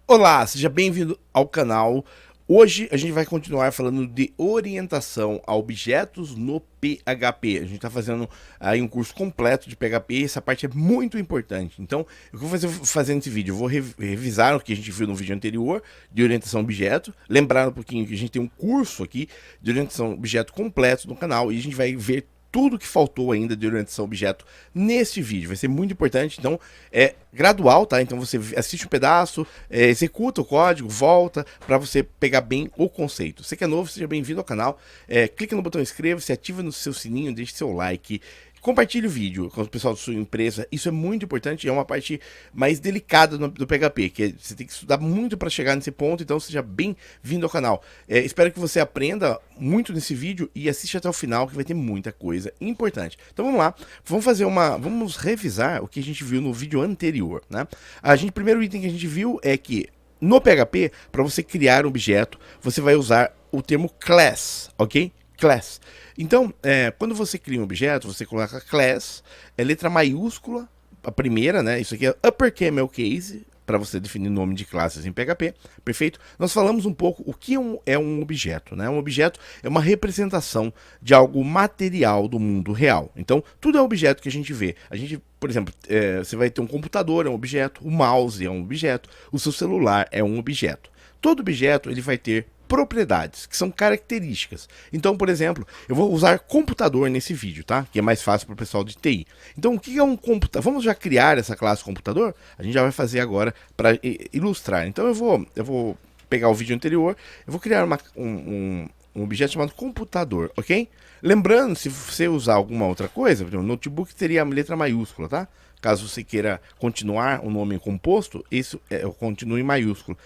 Olá, seja bem-vindo ao canal. Hoje a gente vai continuar falando de orientação a objetos no PHP. A gente está fazendo aí um curso completo de PHP e essa parte é muito importante. Então, o que eu vou fazer nesse vídeo? Eu vou revisar o que a gente viu no vídeo anterior de orientação a objeto, lembrar um pouquinho que a gente tem um curso aqui de orientação a objeto completo no canal e a gente vai ver tudo que faltou ainda de orientação a objeto neste vídeo. Vai ser muito importante, então é gradual, tá? Então você assiste um pedaço, executa o código, volta para você pegar bem o conceito. Você que é novo, seja bem-vindo ao canal. Clica no botão inscreva-se, ativa no seu sininho, deixe seu like. Compartilhe o vídeo com o pessoal da sua empresa, isso é muito importante, é uma parte mais delicada do PHP, que você tem que estudar muito para chegar nesse ponto, então seja bem-vindo ao canal. Espero que você aprenda muito nesse vídeo e assista até o final, que vai ter muita coisa importante. Então vamos lá, vamos revisar o que a gente viu no vídeo anterior, né? Primeiro item que a gente viu é que no PHP, para você criar um objeto, você vai usar o termo class, ok? Class. Então, quando você cria um objeto, você coloca class, letra maiúscula, a primeira, né? Isso aqui é upper camel case, para você definir nome de classes em PHP, perfeito? Nós falamos um pouco o que é um objeto, né? Um objeto é uma representação de algo material do mundo real. Então, tudo é objeto que a gente vê. A gente, por exemplo, você vai ter um computador, é um objeto, o mouse é um objeto, o seu celular é um objeto. Todo objeto ele vai ter propriedades, que são características. Então, por exemplo, eu vou usar computador nesse vídeo, tá? Que é mais fácil para o pessoal de TI. Então, o que é um computador? Vamos já criar essa classe computador? A gente já vai fazer agora para ilustrar. Então, eu vou pegar o vídeo anterior, eu vou criar um objeto chamado computador, ok? Lembrando, se você usar alguma outra coisa, por exemplo, notebook teria a letra maiúscula, tá? Caso você queira continuar o nome composto, isso continue em maiúsculo.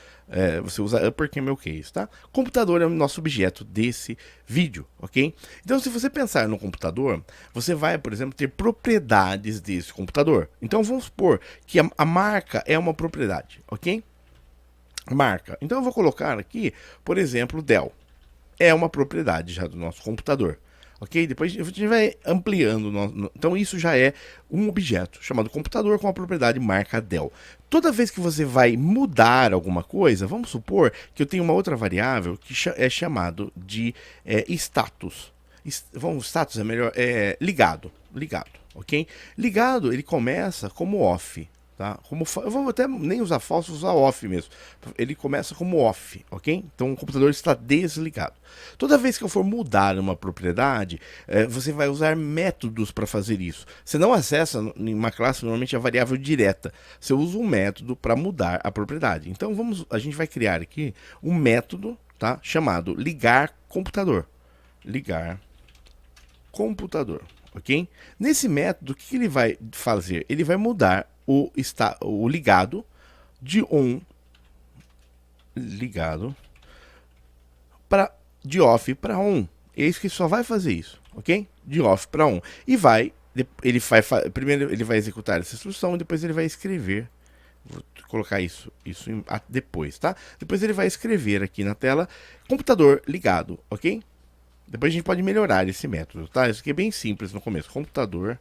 Você usa upper camel case, tá? Computador é o nosso objeto desse vídeo, ok? Então, se você pensar no computador, você vai, por exemplo, ter propriedades desse computador. Então, vamos supor que a marca é uma propriedade, ok? Marca. Então, eu vou colocar aqui, por exemplo, Dell. É uma propriedade já do nosso computador. Ok? Depois a gente vai ampliando. Então isso já é um objeto chamado computador com a propriedade marca Dell. Toda vez que você vai mudar alguma coisa, vamos supor que eu tenho uma outra variável que é chamado de status. Status é melhor, ligado, ok? Ligado ele começa como off. Tá? Eu vou até nem usar falso, usar off mesmo. Ele começa como off, ok? Então o computador está desligado. Toda vez que eu for mudar uma propriedade, você vai usar métodos para fazer isso. Você não acessa em uma classe normalmente a variável direta. Você usa um método para mudar a propriedade. Então a gente vai criar aqui um método, tá? Chamado ligar computador. Ligar computador, ok? Nesse método, o que ele vai fazer? Ele vai mudar o ligado de on ligado para de off para on. É isso que só vai fazer isso, ok? De off para on. E primeiro ele vai executar essa instrução e depois ele vai escrever. Vou colocar isso depois, tá? Depois ele vai escrever aqui na tela computador ligado, ok? Depois a gente pode melhorar esse método, tá? Isso aqui é bem simples no começo. Computador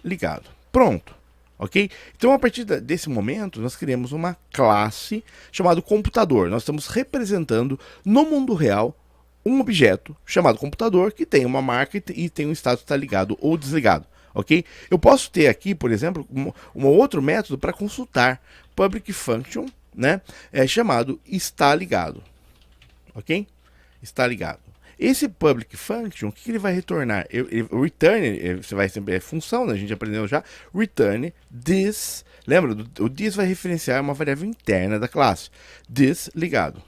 ligado. Pronto. Ok? Então, a partir desse momento, nós criamos uma classe chamada computador. Nós estamos representando no mundo real um objeto chamado computador que tem uma marca e tem um status está ligado ou desligado. Ok? Eu posso ter aqui, por exemplo, um outro método para consultar public function, né? Chamado está ligado. Ok? Está ligado. Esse public function, o que ele vai retornar? O return, você vai sempre, é função, né? A gente aprendeu já. Return this. Lembra? O this vai referenciar uma variável interna da classe. This ligado.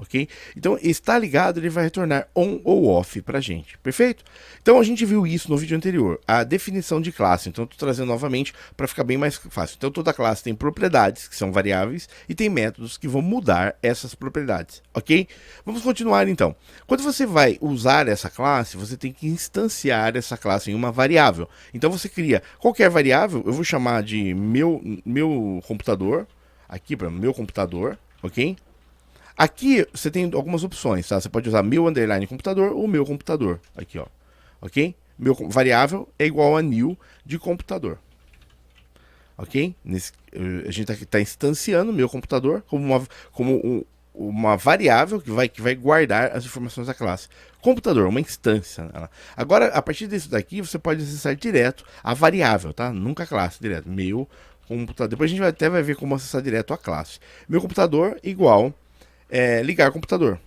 Ok? Então, está ligado, ele vai retornar on ou off para a gente. Perfeito? Então, a gente viu isso no vídeo anterior. A definição de classe. Então, estou trazendo novamente para ficar bem mais fácil. Então, toda classe tem propriedades, que são variáveis, e tem métodos que vão mudar essas propriedades. Ok? Vamos continuar, então. Quando você vai usar essa classe, você tem que instanciar essa classe em uma variável. Então, você cria qualquer variável. Eu vou chamar de meu computador. Aqui, para meu computador. Ok? Aqui você tem algumas opções, tá? Você pode usar meu underline computador ou meu computador. Aqui, ó. Ok? Meu variável é igual a new de computador. ok? A gente tá instanciando o meu computador como uma variável que vai guardar as informações da classe. Computador, uma instância. Agora, a partir disso daqui, você pode acessar direto a variável, tá? Nunca a classe, direto. Meu computador. Depois a gente até vai ver como acessar direto a classe. Meu computador igual ligar computador.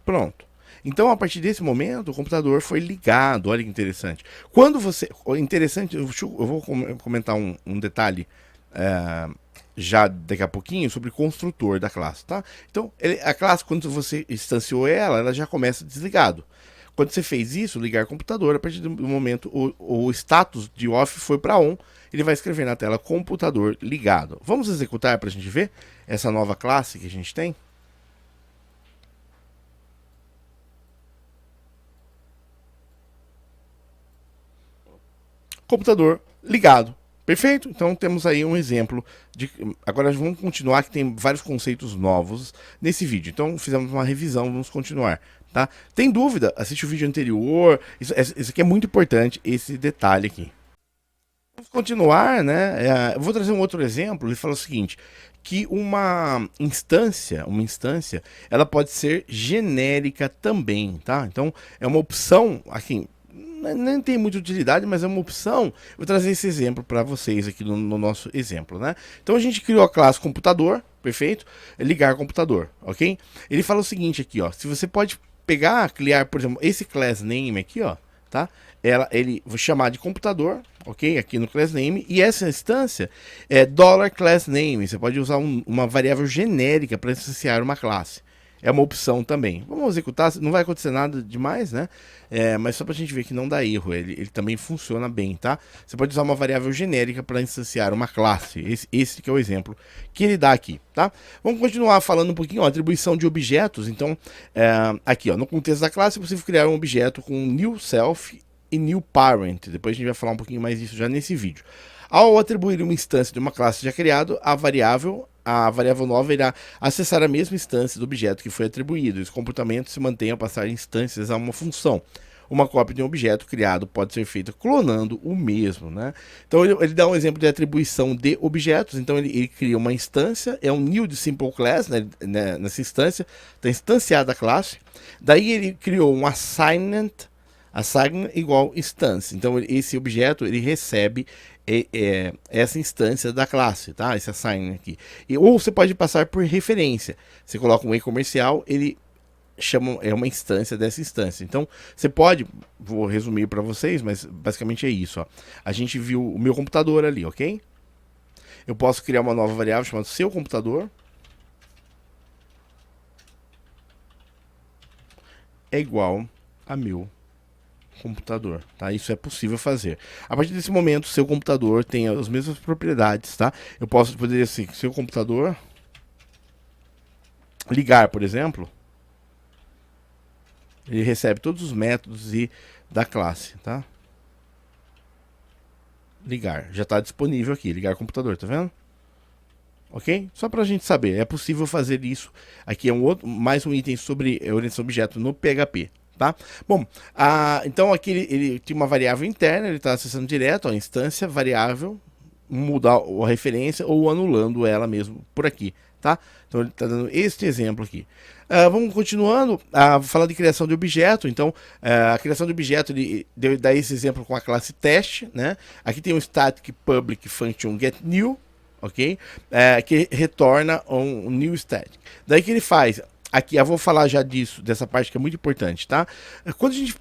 Pronto. Então, a partir desse momento, o computador foi ligado. Olha que interessante. Quando você. Interessante, eu vou comentar um detalhe já daqui a pouquinho sobre o construtor da classe, tá? Então, a classe, quando você instanciou ela já começa desligado. Quando você fez isso, ligar computador, a partir do momento o status de off foi para on, ele vai escrever na tela computador ligado. Vamos executar para a gente ver essa nova classe que a gente tem? Computador ligado. Perfeito? Então temos aí um exemplo de. Agora vamos continuar, que tem vários conceitos novos nesse vídeo. Então fizemos uma revisão, vamos continuar. Tá? Tem dúvida? Assiste o vídeo anterior. Isso aqui é muito importante, esse detalhe aqui. Vamos continuar, né? Eu vou trazer um outro exemplo. Ele fala o seguinte: que uma instância, ela pode ser genérica também, tá? Então é uma opção, assim, nem tem muita utilidade, mas é uma opção. Vou trazer esse exemplo para vocês aqui no nosso exemplo, né? Então a gente criou a classe computador, perfeito? Ligar computador, ok? Ele fala o seguinte aqui, ó. Se você pode criar, por exemplo, esse class name aqui, ó, tá? Ele vou chamar de computador, ok? Aqui no class name, e essa instância é $class name. Você pode usar uma variável genérica para associar uma classe. É uma opção também. Vamos executar, não vai acontecer nada demais, né? Mas só para a gente ver que não dá erro, ele também funciona bem, tá? Você pode usar uma variável genérica para instanciar uma classe. Esse que é o exemplo que ele dá aqui, tá? Vamos continuar falando um pouquinho, ó, atribuição de objetos. Então, aqui, ó, no contexto da classe é possível criar um objeto com new self e new parent. Depois a gente vai falar um pouquinho mais disso já nesse vídeo. Ao atribuir uma instância de uma classe já criada, a variável nova irá acessar a mesma instância do objeto que foi atribuído. Esse comportamento se mantém ao passar instâncias a uma função. Uma cópia de um objeto criado pode ser feita clonando o mesmo, né? Então ele dá um exemplo de atribuição de objetos. Então ele cria uma instância, é um new de simple class, né? Nessa instância, está instanciada a classe. Daí ele criou um assignment igual instância. Então esse objeto ele recebe essa instância da classe, tá? Esse assign aqui. Ou você pode passar por referência. Você coloca um e comercial, ele chama uma instância dessa instância. Então você pode, vou resumir para vocês, mas basicamente é isso. Ó. A gente viu o meu computador ali, ok? Eu posso criar uma nova variável chamada seu computador. É igual a meu computador, tá? Isso é possível fazer. A partir desse momento, seu computador tem as mesmas propriedades, tá? Eu poderia assim, seu computador ligar, por exemplo, ele recebe todos os métodos da classe, tá? Ligar, já está disponível aqui, ligar computador, tá vendo? Ok? Só para a gente saber, é possível fazer isso. Aqui é mais um item sobre orientação a objeto no PHP. Tá? Bom, então aqui ele tem uma variável interna, ele está acessando direto a instância, variável, mudar a referência ou anulando ela mesmo por aqui, tá? Então ele está dando este exemplo aqui. Vamos continuando a falar de criação de objeto. Então, a criação de objeto, ele dá esse exemplo com a classe teste, né? Aqui tem um static public function getNew, ok? Que retorna um new static. Daí que ele faz. Aqui, eu vou falar já dessa parte que é muito importante, tá? Quando a gente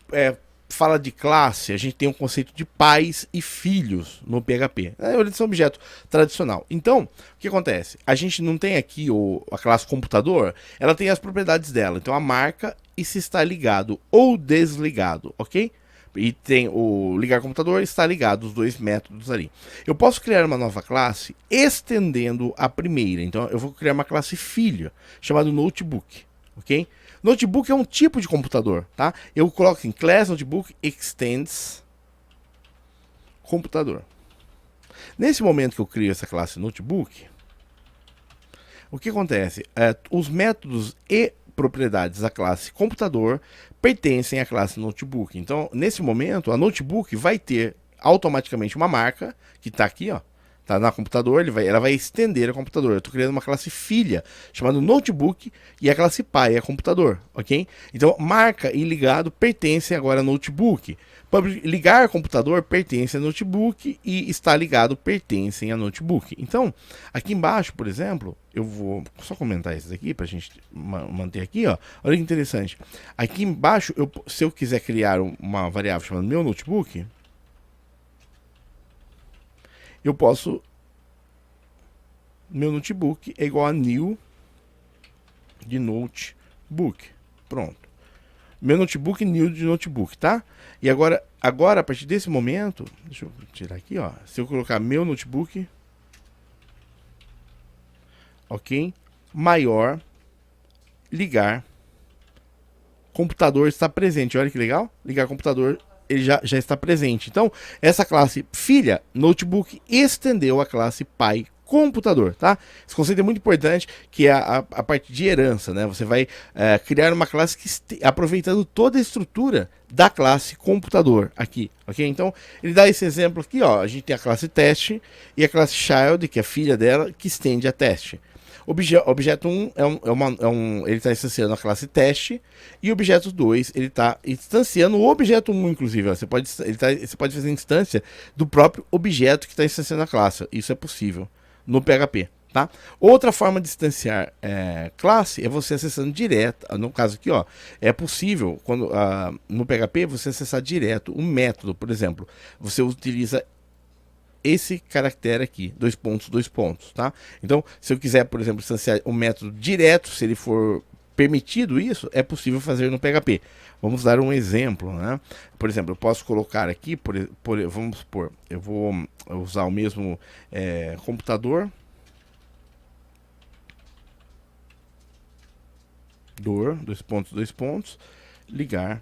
fala de classe, a gente tem um conceito de pais e filhos no PHP. É orientação a objeto tradicional. Então, o que acontece? A gente não tem aqui a classe computador, ela tem as propriedades dela. Então, a marca e se está ligado ou desligado, ok? E tem o ligar computador, está ligado, os dois métodos ali. Eu posso criar uma nova classe estendendo a primeira. Então eu vou criar uma classe filha, chamada notebook, ok? Notebook é um tipo de computador, tá? Eu coloco em class notebook extends computador. Nesse momento que eu crio essa classe notebook, o que acontece? Os métodos e propriedades da classe computador pertencem à classe notebook. Então, nesse momento, a notebook vai ter automaticamente uma marca que está aqui, ó, tá na computador, ela vai estender a computador. Eu estou criando uma classe filha chamada notebook e a classe pai é computador, ok? Então, marca e ligado pertencem agora a notebook. Ligar computador pertence a notebook e está ligado pertencem a notebook. Então, aqui embaixo, por exemplo, eu vou só comentar isso aqui para a gente manter aqui, ó. Olha que interessante. Aqui embaixo, se eu quiser criar uma variável chamada meu notebook, eu posso, meu notebook é igual a new de notebook. Pronto. Meu notebook, new de notebook, tá? E agora, a partir desse momento, deixa eu tirar aqui, ó. Se eu colocar meu notebook, ok, maior, ligar, computador está presente. Olha que legal. Ligar computador, ele já está presente. Então, essa classe filha, notebook, estendeu a classe pai, computador, tá? Esse conceito é muito importante, que é a parte de herança, né? Você vai criar uma classe que aproveitando toda a estrutura da classe computador aqui, ok? Então, ele dá esse exemplo aqui, ó. A gente tem a classe teste e a classe child, que é a filha dela, que estende a teste. Objeto 1 ele está instanciando a classe teste, e objeto 2 ele está instanciando o objeto 1, inclusive. Ó, você pode fazer instância do próprio objeto que está instanciando a classe. Isso é possível no PHP. Tá? Outra forma de instanciar classe é você acessando direto. No caso aqui, ó, é possível quando no PHP você acessar direto um método, por exemplo. Você utiliza esse caractere aqui, dois pontos, tá? Então, se eu quiser, por exemplo, instanciar um método direto, se ele for permitido isso, é possível fazer no PHP. Vamos dar um exemplo, né? Por exemplo, eu posso colocar aqui, vamos supor, eu vou usar o mesmo computador, dois pontos, ligar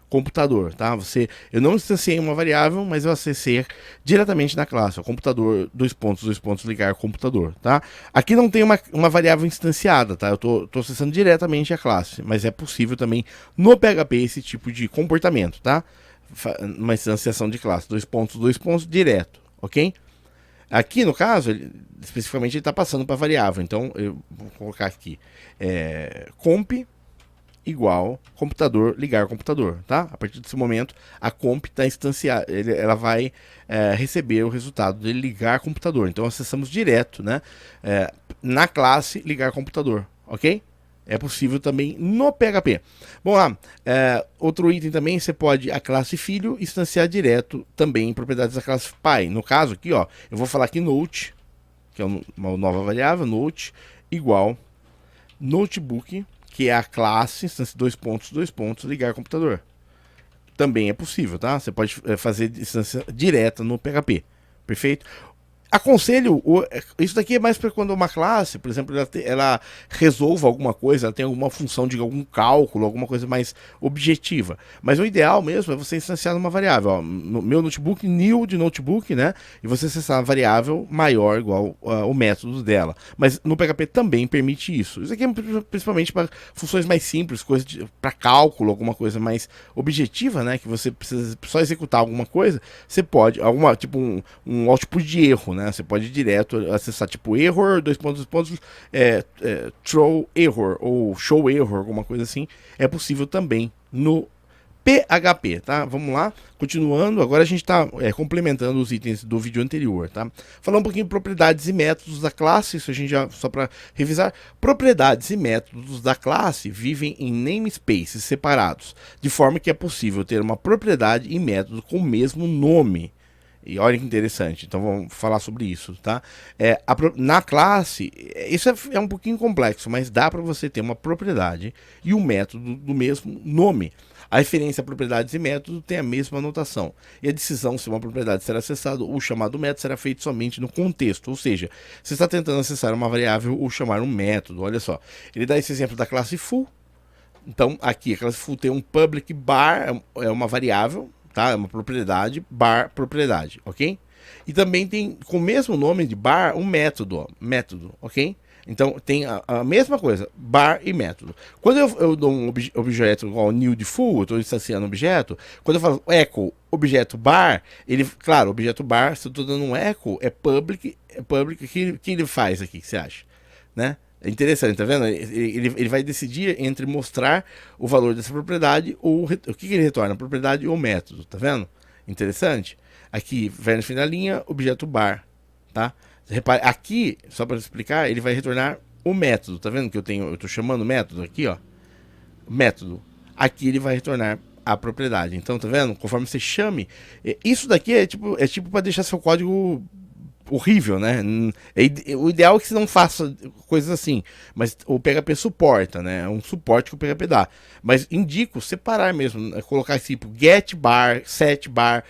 computador, tá? Eu não instanciei uma variável, mas eu acessei diretamente na classe, ó, computador, dois pontos, ligar computador, tá? Aqui não tem uma variável instanciada, tá? Eu tô acessando diretamente a classe, mas é possível também no PHP esse tipo de comportamento, tá? Uma instanciação de classe, dois pontos, direto, ok? Aqui, no caso, especificamente ele está passando para variável, então eu vou colocar aqui, comp igual computador, ligar computador, tá? A partir desse momento, a comp está instanciada, ela vai receber o resultado de ligar computador. Então, acessamos direto, né? Na classe ligar computador, ok? É possível também no PHP. Bom lá, outro item também, você pode, a classe filho, instanciar direto também em propriedades da classe pai. No caso aqui, ó, eu vou falar aqui note, que é uma nova variável, note igual notebook, que é a classe, instância dois pontos, ligar computador. Também é possível, tá? Você pode fazer instância direta no PHP. Perfeito? Aconselho, isso daqui é mais para quando uma classe, por exemplo, ela resolva alguma coisa, ela tem alguma função de algum cálculo, alguma coisa mais objetiva. Mas o ideal mesmo é você instanciar uma variável. Ó, no meu notebook, new de notebook, né? E você acessar a variável maior igual o método dela. Mas no PHP também permite isso. Isso aqui é principalmente para funções mais simples, coisa para cálculo, alguma coisa mais objetiva, né? Que você precisa só executar alguma coisa, você pode, tipo um output de erro, né? Você pode direto acessar tipo error, dois pontos, throw error ou show error, alguma coisa assim. É possível também no PHP, tá? Vamos lá, continuando. Agora a gente está complementando os itens do vídeo anterior, tá? Falar um pouquinho de propriedades e métodos da classe. Isso a gente já, só para revisar, propriedades e métodos da classe vivem em namespaces separados, de forma que é possível ter uma propriedade e método com o mesmo nome. E olha que interessante, então vamos falar sobre isso, tá? Na classe, isso é um pouquinho complexo, mas dá para você ter uma propriedade e um método do mesmo nome. A referência a propriedades e métodos tem a mesma notação. E a decisão se uma propriedade será acessada ou chamado método será feita somente no contexto. Ou seja, você está tentando acessar uma variável ou chamar um método. Olha só, ele dá esse exemplo da classe full. Então, aqui, a classe full tem um public bar, é uma variável, tá? É uma propriedade, bar, propriedade, ok? E também tem, com o mesmo nome de bar, um método, ó, método, ok? Então tem a mesma coisa, bar e método. Quando eu dou um objeto igual new default, eu estou instanciando um objeto, quando eu falo echo objeto bar, ele, claro, objeto bar, se eu estou dando um echo, é public, que ele faz aqui, que você acha? Né? É interessante, tá vendo? Ele vai decidir entre mostrar o valor dessa propriedade ou o que ele retorna, propriedade ou método, tá vendo? Interessante. Aqui, verbo fim da linha, objeto bar, tá? Repare, aqui, só para explicar, ele vai retornar o método, tá vendo que eu tô chamando método aqui, ó, método. Aqui ele vai retornar a propriedade. Então, tá vendo? Conforme você chame, isso daqui é tipo para deixar seu código horrível, né? O ideal é que você não faça coisas assim, mas o PHP suporta, né? É um suporte que o PHP dá. Mas indico separar mesmo, colocar assim, tipo get bar, set bar,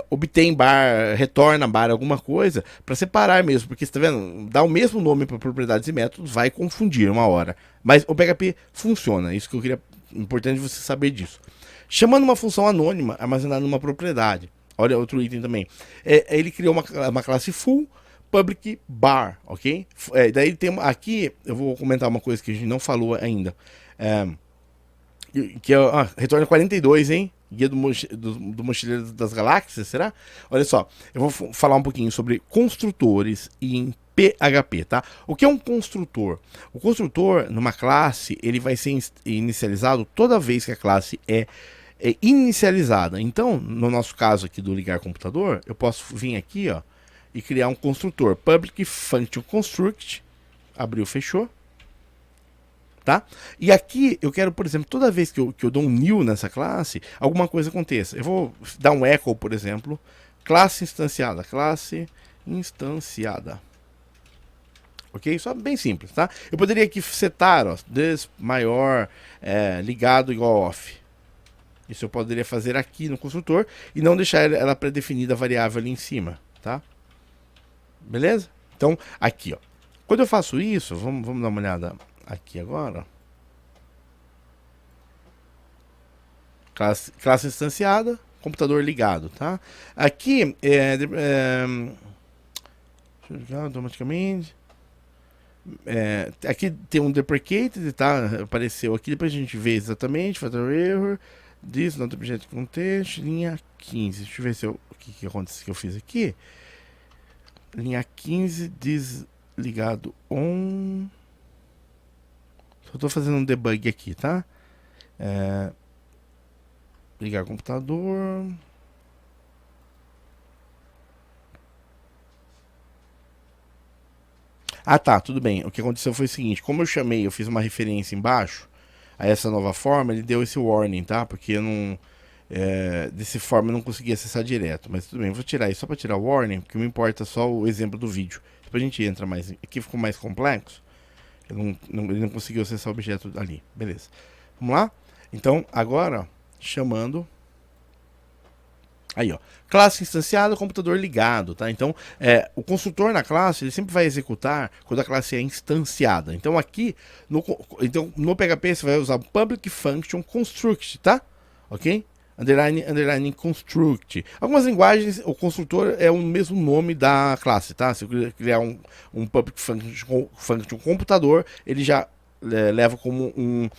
obtain bar, retorna bar, alguma coisa, para separar mesmo, porque você tá vendo? Dá o mesmo nome para propriedades e métodos, vai confundir uma hora. Mas o PHP funciona, isso que eu queria, importante você saber disso. Chamando uma função anônima armazenada numa propriedade. Olha outro item também. Ele criou uma classe full public bar, ok? Daí tem aqui, eu vou comentar uma coisa que a gente não falou ainda. Que retorna 42, hein? Guia do Mochileiro das Galáxias, será? Olha só, eu vou falar um pouquinho sobre construtores em PHP, tá? O que é um construtor? O construtor, numa classe, ele vai ser inicializado toda vez que a classe é inicializada. Então, no nosso caso aqui do ligar computador, eu posso vir aqui, ó, e criar um construtor public function construct, abriu, fechou, tá? E aqui eu quero, por exemplo, toda vez que eu dou um new nessa classe, alguma coisa aconteça. Eu vou dar um echo, por exemplo, classe instanciada, ok? Só bem simples, tá? Eu poderia aqui setar, ó, this maior ligado igual off. Isso eu poderia fazer aqui no construtor e não deixar ela pré-definida variável ali em cima, tá? Beleza? Então, aqui, ó. Quando eu faço isso, vamos dar uma olhada aqui agora. Classe instanciada, computador ligado, tá? Aqui, automaticamente. Aqui tem um deprecated, tá? Apareceu aqui, depois a gente vê exatamente, fator error. This not object context, linha 15. Deixa eu ver se o que aconteceu que eu fiz aqui. Linha 15, desligado on. Só tô fazendo um debug aqui, tá? Ligar computador. Ah, tá, tudo bem. O que aconteceu foi o seguinte, como eu fiz uma referência embaixo a essa nova forma, ele deu esse warning, tá? Porque eu não... desse forma eu não consegui acessar direto. Mas tudo bem, eu vou tirar isso só para tirar o warning, porque me importa só o exemplo do vídeo. Depois a gente entra mais... Aqui ficou mais complexo. Ele não conseguiu acessar o objeto ali. Beleza. Vamos lá? Então, agora, chamando... Aí, ó, classe instanciada, computador ligado, tá? Então, o construtor na classe, ele sempre vai executar quando a classe é instanciada. Então, aqui, no PHP, você vai usar public function construct, tá? Ok? Underline construct. Algumas linguagens, o construtor é o mesmo nome da classe, tá? Se eu criar um public function computador, ele já leva como um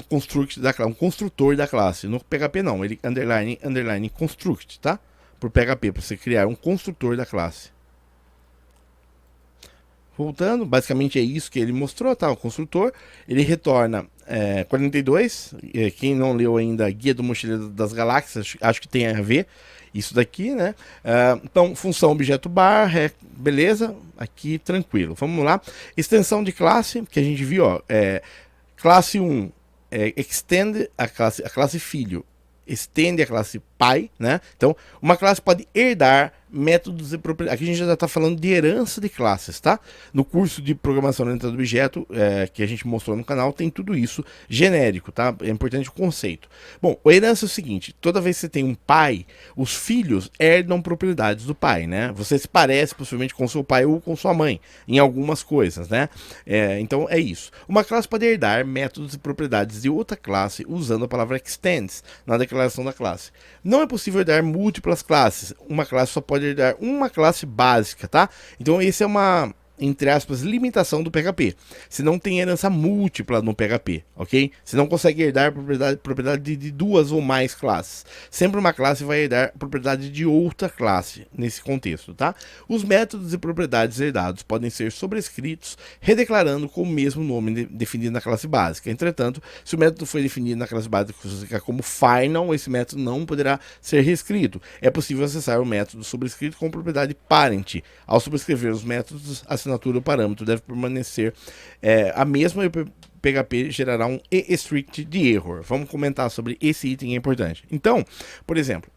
construtor da classe. No PHP não, ele underline construct, tá? Por PHP, para você criar um construtor da classe. Voltando, basicamente é isso que ele mostrou, tá? O construtor, ele retorna 42, quem não leu ainda Guia do Mochileiro das Galáxias, acho que tem a ver isso daqui, né? Então, função objeto bar, beleza, aqui tranquilo. Vamos lá, extensão de classe, que a gente viu, ó, classe 1, extend a classe filho, estende a classe pai, né? Então, uma classe pode herdar métodos e propriedades. Aqui a gente já está falando de herança de classes, tá? No curso de programação orientada a objeto que a gente mostrou no canal, tem tudo isso genérico, tá? É importante o conceito. Bom, a herança é o seguinte, toda vez que você tem um pai, os filhos herdam propriedades do pai, né? Você se parece possivelmente com seu pai ou com sua mãe, em algumas coisas, né? Então é isso. Uma classe pode herdar métodos e propriedades de outra classe usando a palavra extends na declaração da classe. Não é possível herdar múltiplas classes. Uma classe só pode herdar uma classe básica, tá? Então esse é uma entre aspas, limitação do PHP. Você não tem herança múltipla no PHP, ok? Você não consegue herdar propriedade de duas ou mais classes. Sempre uma classe vai herdar propriedade de outra classe nesse contexto, tá? Os métodos e propriedades herdados podem ser sobrescritos, redeclarando com o mesmo nome definido na classe básica. Entretanto, se o método foi definido na classe básica como final, esse método não poderá ser reescrito. É possível acessar o método sobrescrito com propriedade parent. Ao sobrescrever os métodos, a assinatura do parâmetro deve permanecer a mesma e o PHP gerará um ESTRICT de error. Vamos comentar sobre esse item, é importante. Então, por exemplo,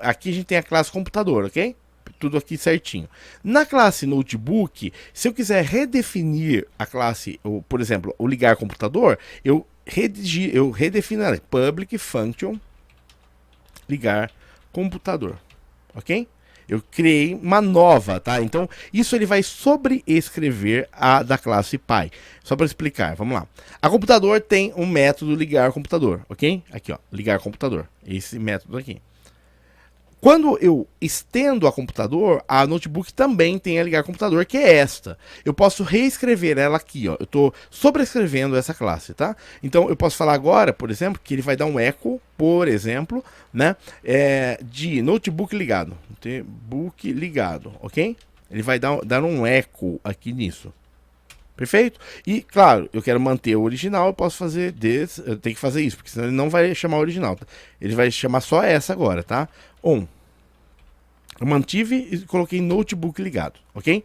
aqui a gente tem a classe computador, ok? Tudo aqui certinho. Na classe notebook, se eu quiser redefinir a classe, por exemplo, o ligar computador, eu redefino public function ligar computador, ok? Eu criei uma nova, tá? Então, isso ele vai sobreescrever a da classe Pi. Só para explicar, vamos lá. A computador tem um método ligar computador, ok? Aqui, ó, ligar computador. Esse método aqui. Quando eu estendo a computador, a notebook também tem a ligar computador, que é esta. Eu posso reescrever ela aqui, ó. Eu estou sobrescrevendo essa classe, tá? Então eu posso falar agora, por exemplo, que ele vai dar um echo, por exemplo, né? De notebook ligado. Notebook ligado, ok? Ele vai dar um echo aqui nisso. Perfeito? E, claro, eu quero manter o original, eu posso fazer eu tenho que fazer isso, porque senão ele não vai chamar o original. Tá? Ele vai chamar só essa agora, tá? Eu mantive e coloquei notebook ligado, ok?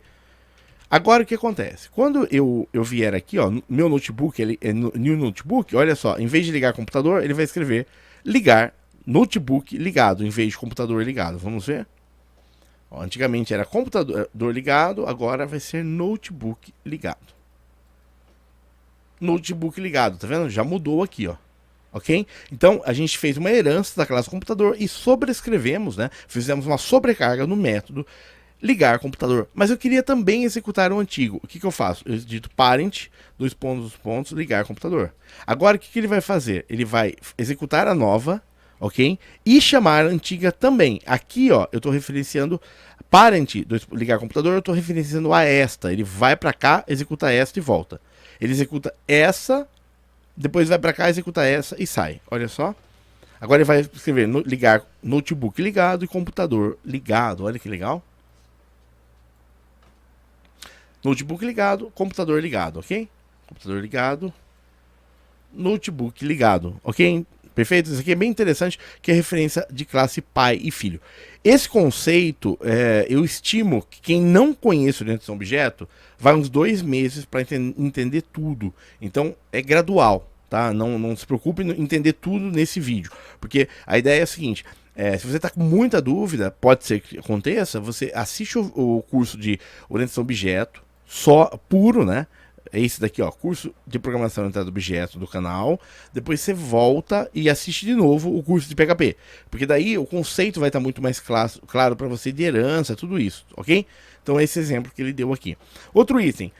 Agora o que acontece? Quando eu vier aqui, ó, meu notebook, ele é new notebook, olha só, em vez de ligar computador, ele vai escrever ligar notebook ligado, em vez de computador ligado. Vamos ver? Ó, antigamente era computador ligado, agora vai ser notebook ligado. Notebook ligado, tá vendo? Já mudou aqui, ó. Ok? Então, a gente fez uma herança da classe computador e sobrescrevemos, né? Fizemos uma sobrecarga no método ligar computador. Mas eu queria também executar o antigo. O que eu faço? Eu digito parent, ligar computador. Agora, o que ele vai fazer? Ele vai executar a nova, ok? E chamar a antiga também. Aqui, ó, eu estou referenciando parent, ligar computador, eu estou referenciando a esta. Ele vai para cá, executa esta e volta. Ele executa essa, depois vai para cá, executa essa e sai. Olha só. Agora ele vai escrever ligar notebook ligado e computador ligado. Olha que legal. Notebook ligado, computador ligado, ok? Computador ligado, notebook ligado, ok? Perfeito? Isso aqui é bem interessante, que é referência de classe pai e filho. Esse conceito, eu estimo que quem não conhece orientação a objeto, vai uns 2 meses para entender tudo. Então, é gradual, tá? Não se preocupe em entender tudo nesse vídeo, porque a ideia é a seguinte... se você está com muita dúvida, pode ser que aconteça, você assiste o curso de orientação a objeto, só puro, né? É esse daqui, ó, curso de programação orientada a objeto do canal. Depois você volta e assiste de novo o curso de PHP, porque daí o conceito vai estar muito mais claro para você de herança, tudo isso, ok? Então esse exemplo que ele deu aqui. Outro item,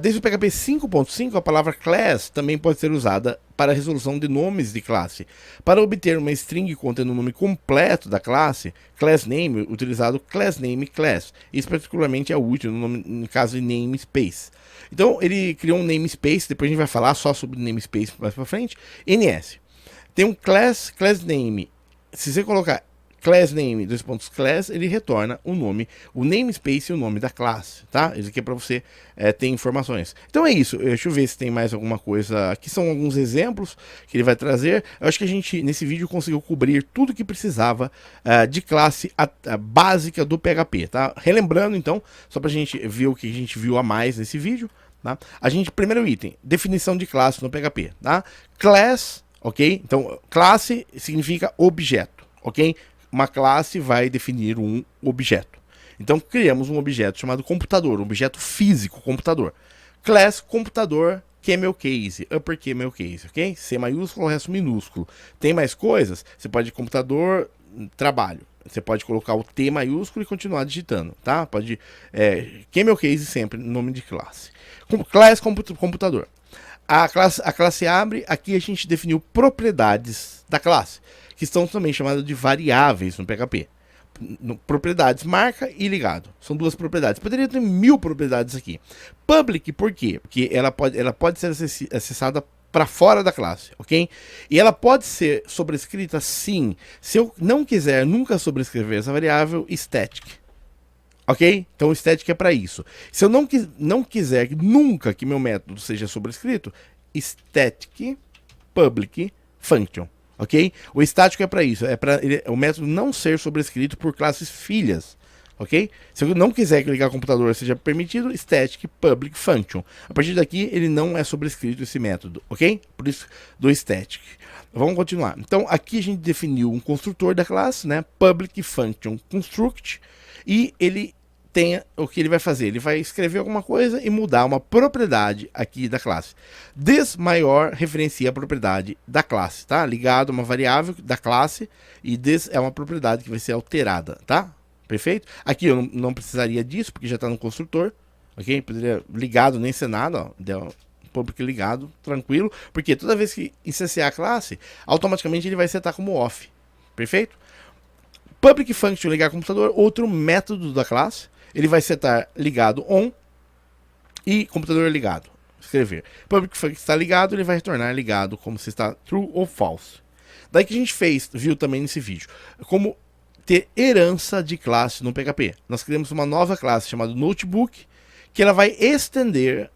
desde o PHP 5.5 a palavra class também pode ser usada para a resolução de nomes de classe. Para obter uma string contendo o nome completo da classe, class name, utilizado class name class. Isso particularmente é útil no caso de namespace. Então ele criou um namespace, depois a gente vai falar só sobre namespace mais para frente. NS. Tem um class name. Se você colocar class name, class, ele retorna o nome, o namespace e o nome da classe, tá? Isso aqui é para você ter informações. Então é isso, deixa eu ver se tem mais alguma coisa. Aqui são alguns exemplos que ele vai trazer. Eu acho que a gente, nesse vídeo, conseguiu cobrir tudo que precisava de classe básica do PHP, tá? Relembrando, então, só pra gente ver o que a gente viu a mais nesse vídeo, tá? Primeiro item, definição de classe no PHP, tá? Class, ok? Então, classe significa objeto, ok? Uma classe vai definir um objeto. Então, criamos um objeto chamado computador, um objeto físico, computador. Class, computador, camel case, upper camel case, ok? C maiúsculo, o resto minúsculo. Tem mais coisas? Você pode computador, trabalho. Você pode colocar o T maiúsculo e continuar digitando, tá? Pode, camel case sempre, nome de classe. Class, computador. A classe abre, aqui a gente definiu propriedades da classe, que estão também chamadas de variáveis no PHP. propriedades, marca e ligado. São duas propriedades. Poderia ter 1000 propriedades aqui. Public, por quê? Porque ela pode ser acessada para fora da classe, ok? E ela pode ser sobrescrita sim, se eu não quiser nunca sobrescrever essa variável static, ok? Então o static é para isso. Se eu não quiser nunca que meu método seja sobrescrito, static public function, ok? O estático é para isso, é para o método não ser sobrescrito por classes filhas, ok? Se eu não quiser que ligar o computador seja permitido, static public function. A partir daqui ele não é sobrescrito esse método, ok? Por isso do static. Vamos continuar. Então aqui a gente definiu um construtor da classe, né? Public function construct, e ele tem o que ele vai fazer. Ele vai escrever alguma coisa e mudar uma propriedade aqui da classe. This maior referencia a propriedade da classe, tá? Ligado a uma variável da classe, e this é uma propriedade que vai ser alterada, tá? Perfeito? Aqui eu não precisaria disso, porque já está no construtor, ok? Poderia ligado nem ser nada, ó, deu public ligado, tranquilo, porque toda vez que iniciar a classe, automaticamente ele vai setar como off, perfeito? Public function ligar computador, outro método da classe, ele vai setar ligado on e computador ligado, escrever. Public function está ligado, ele vai retornar ligado como se está true ou false. Daí que a gente viu também nesse vídeo, como ter herança de classe no PHP. Nós criamos uma nova classe chamada Notebook, que ela vai estender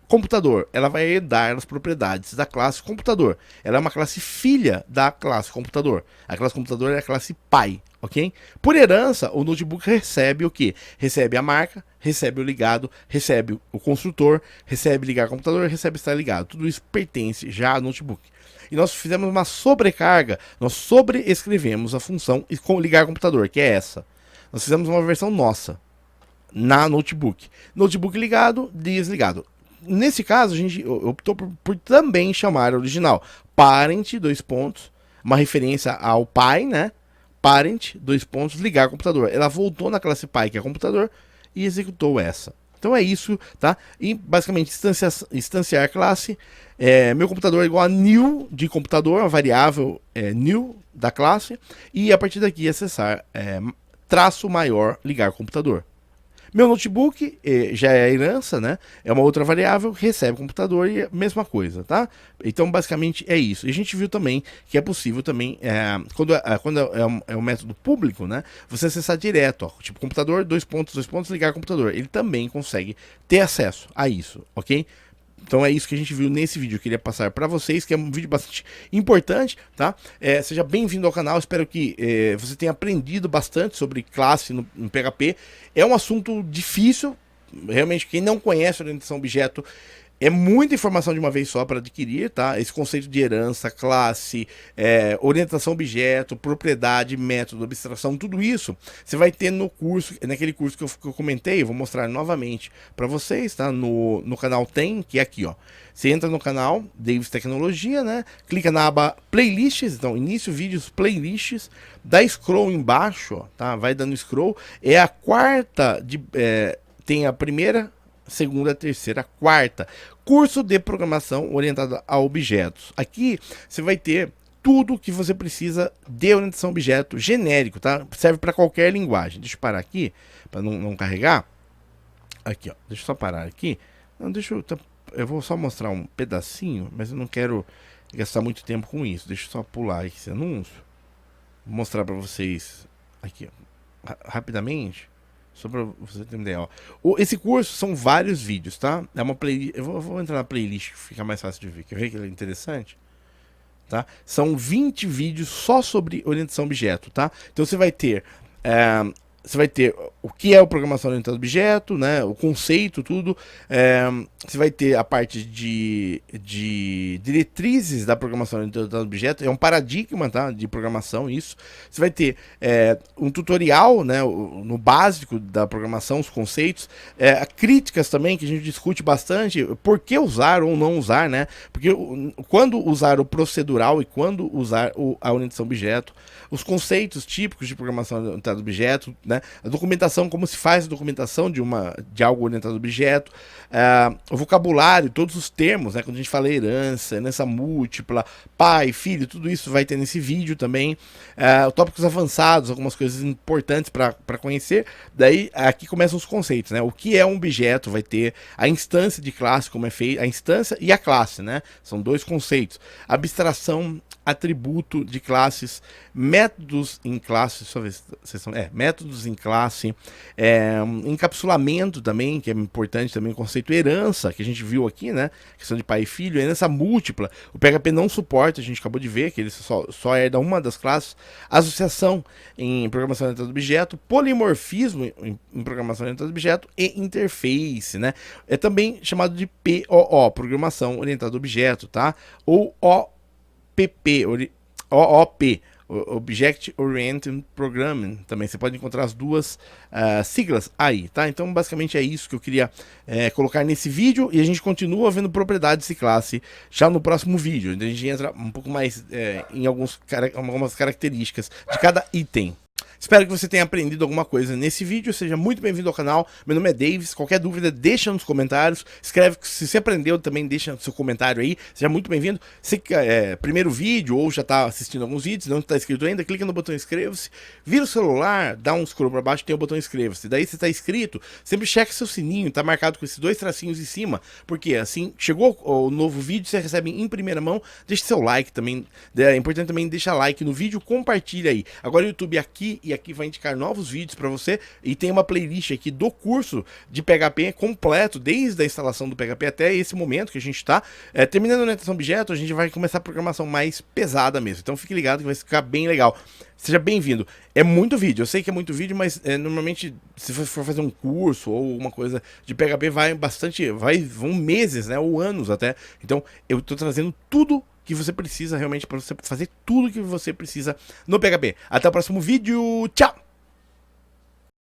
computador. Ela vai herdar as propriedades da classe computador. Ela é uma classe filha da classe computador. A classe computador é a classe pai, ok? Por herança, o Notebook recebe o quê? Recebe a marca, recebe o ligado, recebe o construtor, recebe ligar computador, recebe estar ligado. Tudo isso pertence já ao Notebook. E nós fizemos uma sobrecarga, nós sobreescrevemos a função ligar computador, que é essa. Nós fizemos uma versão nossa na Notebook. Notebook ligado, desligado. Nesse caso, a gente optou por também chamar a original. Parent, dois pontos, uma referência ao pai, né? Parent, dois pontos, ligar computador. Ela voltou na classe pai, que é computador, e executou essa. Então é isso, tá? E basicamente instanciar a classe. Meu computador é igual a new de computador, a variável new da classe. E a partir daqui acessar traço maior ligar computador. Meu notebook já é a herança, né? É uma outra variável, recebe computador e é a mesma coisa, tá? Então, basicamente é isso. E a gente viu também que é possível também, quando é um método público, né? Você acessar direto, ó, tipo computador, dois pontos, ligar computador. Ele também consegue ter acesso a isso, ok? Então é isso que a gente viu nesse vídeo. Eu queria passar para vocês, que é um vídeo bastante importante, tá? Seja bem-vindo ao canal, espero que você tenha aprendido bastante sobre classe no PHP. É um assunto difícil, realmente quem não conhece orientação a objeto, é muita informação de uma vez só para adquirir, tá? Esse conceito de herança, classe, orientação a objeto, propriedade, método, abstração, tudo isso você vai ter no curso, naquele curso que eu comentei. Eu vou mostrar novamente para vocês, tá? No canal tem, que é aqui, ó. Você entra no canal Davis Tecnologia, né? Clica na aba Playlists, então início, vídeos, playlists, dá scroll embaixo, ó, tá? Vai dando scroll. É a quarta, tem a primeira, segunda, terceira, quarta. Curso de programação orientada a objetos. Aqui você vai ter tudo que você precisa de orientação a objeto genérico, tá? Serve para qualquer linguagem. Deixa eu parar aqui para não carregar. Aqui, ó. Deixa eu só parar aqui. Não, eu vou só mostrar um pedacinho, mas eu não quero gastar muito tempo com isso. Deixa eu só pular esse anúncio. Vou mostrar para vocês aqui, ó, rapidamente. Só para você ter uma ideia, ó. Esse curso são vários vídeos, tá? É uma playlist. Eu vou entrar na playlist, fica mais fácil de ver. Quer ver que ele é interessante? Tá? São 20 vídeos só sobre orientação a objeto, tá? Então você vai ter o que é o programação orientada a objeto, né? O conceito, tudo. Você vai ter a parte de diretrizes da programação orientada a objeto. É um paradigma, tá? De programação, isso. Você vai ter um tutorial, né? No básico da programação, os conceitos. Críticas também, que a gente discute bastante. Por que usar ou não usar, né? Porque quando usar o procedural e quando usar a orientação a objeto. Os conceitos típicos de programação orientada a objeto, né? né? A documentação, como se faz a documentação de algo orientado a objeto, o vocabulário, todos os termos, né? Quando a gente fala herança múltipla, pai, filho, tudo isso vai ter nesse vídeo também. Tópicos avançados, algumas coisas importantes para conhecer. Daí aqui começam os conceitos, né? O que é um objeto, vai ter a instância de classe, como é feito, a instância e a classe, né? São dois conceitos. Abstração, atributo de classes, métodos em classe, deixa eu ver se vocês são, métodos em classe, encapsulamento também, que é importante também, o conceito herança, que a gente viu aqui, né, questão de pai e filho, herança múltipla, o PHP não suporta, a gente acabou de ver que ele só herda uma das classes, associação em programação orientada a objeto, polimorfismo em programação orientada a objeto e interface, né, é também chamado de POO, programação orientada a objeto, tá, ou OOP, Object Oriented Programming, também você pode encontrar as duas siglas aí, tá? Então basicamente é isso que eu queria colocar nesse vídeo, e a gente continua vendo propriedades de classe já no próximo vídeo, onde a gente entra um pouco mais em algumas características de cada item. Espero que você tenha aprendido alguma coisa nesse vídeo, seja muito bem-vindo ao canal, meu nome é Davis, qualquer dúvida deixa nos comentários, escreve se você aprendeu também, deixa seu comentário aí, seja muito bem-vindo. Se primeiro vídeo ou já está assistindo alguns vídeos, não está inscrito ainda, clica no botão inscreva-se, vira o celular, dá um scroll para baixo, tem o botão inscreva-se, daí você está inscrito, sempre checa seu sininho, tá marcado com esses dois tracinhos em cima, porque assim, chegou o novo vídeo, você recebe em primeira mão, deixa seu like também, é importante também deixar like no vídeo, compartilha aí. Agora o YouTube aqui e aqui vai indicar novos vídeos para você, e tem uma playlist aqui do curso de PHP completo, desde a instalação do PHP até esse momento que a gente está terminando a orientação objeto, a gente vai começar a programação mais pesada mesmo, então fique ligado que vai ficar bem legal. Seja bem-vindo. É muito vídeo, eu sei que é muito vídeo, mas normalmente se for fazer um curso ou uma coisa de PHP vão meses, né, ou anos até. Então eu tô trazendo tudo que você precisa realmente para você fazer tudo que você precisa no PHP. Até o próximo vídeo. Tchau!